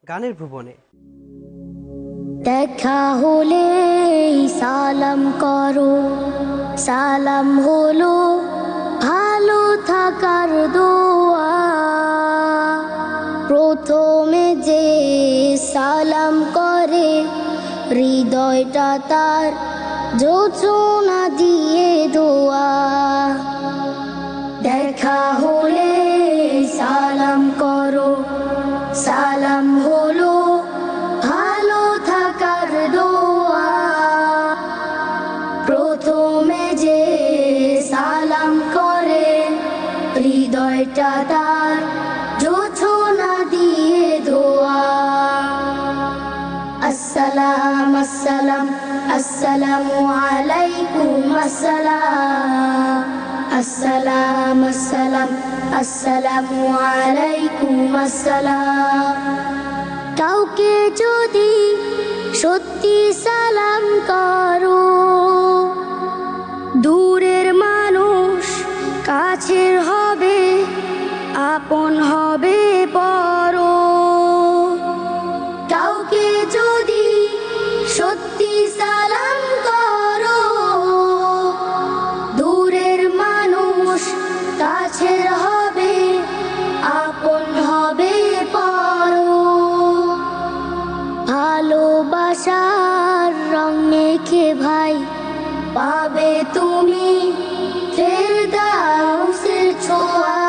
গানের ভুবনে। দেখা হলে সালাম করো, সালাম হলো ভালো থাকার দোয়া। প্রথমে যে সালাম করে হৃদয়টা তার যোচনা দিয়ে দোয়া। দেখা হলে সালাম করো, সালাম হলো ভালো থাকার দোয়া। প্রথমে যে সালাম করে হৃদয়টা তার যোচনা দিয়ে দোয়া। আসসালাম আসসালাম আসসালামু আলাইকুম আসসালাম। আসসালাম আসসালাম আসসালামু আলাইকুম আসসালাম। কাউকে যদি সত্যি সালাম করো, দূরের মানুষ কাছের হবে, আপন হবে পর। কাউকে যদি সত্যি সালাম করো, দূরের মানুষ কাছের হবে, আপন হবে পর। ভালোবাসার রং মেখে ভাই পাবে তুমি ফেরদাউসের ছোঁয়া।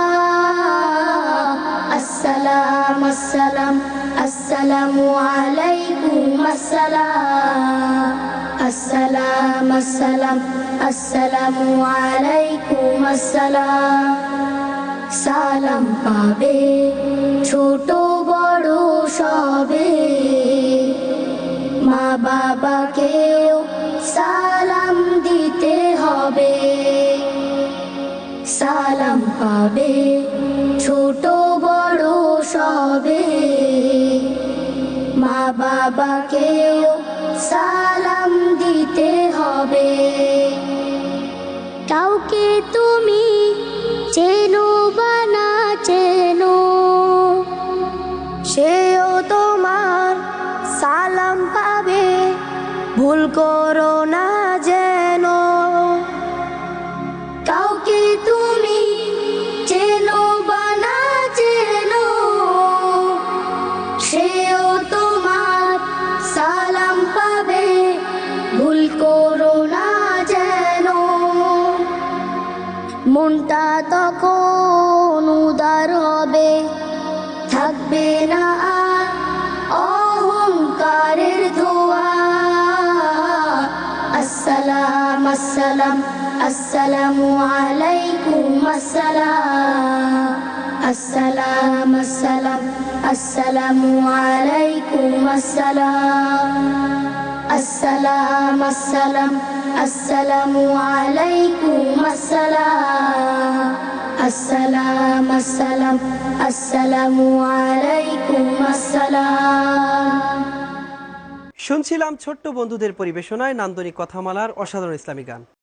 আসসালাম আসসালাম আসসালামু আলাইকুম আসসালাম। আসসালাম আসসালাম আসসালামু আলাইকুম আসসালাম। সালাম পাবে ছোট বড় সবে, মা বাবাকেও সালাম দিতে হবে। সালাম পাবে ছোট বড় সবে, মা বাবাকেও সালাম দিতে হবে। কাউকে তুমি চেনো বা না চেনো, সেও তোমার সালাম পাবে, ভুল করো না যেন। কাউকে তুমি চেনো বা না চেনো, সেও তোমার সালাম পাবে, ভুল করো না যেন। মনটা তখন উদার হবে, থাকবে না আর অহংকারের ধোঁয়া। আসসালাম আসসালাম আসসালামু আলাইকুম আসসালাম। আসসালাম আসসালাম আসসালামু আলাইকুম আসসালাম। আসসালাম আসসালাম আসসালামু আলাইকুম আসসালাম। আসসালাম আসসালাম আসসালামু আলাইকুম আসসালাম। শুনছিলাম ছোট্ট বন্ধুদের পরিবেশনায় নান্দনিক কথামালার অসাধারণ ইসলামী গান।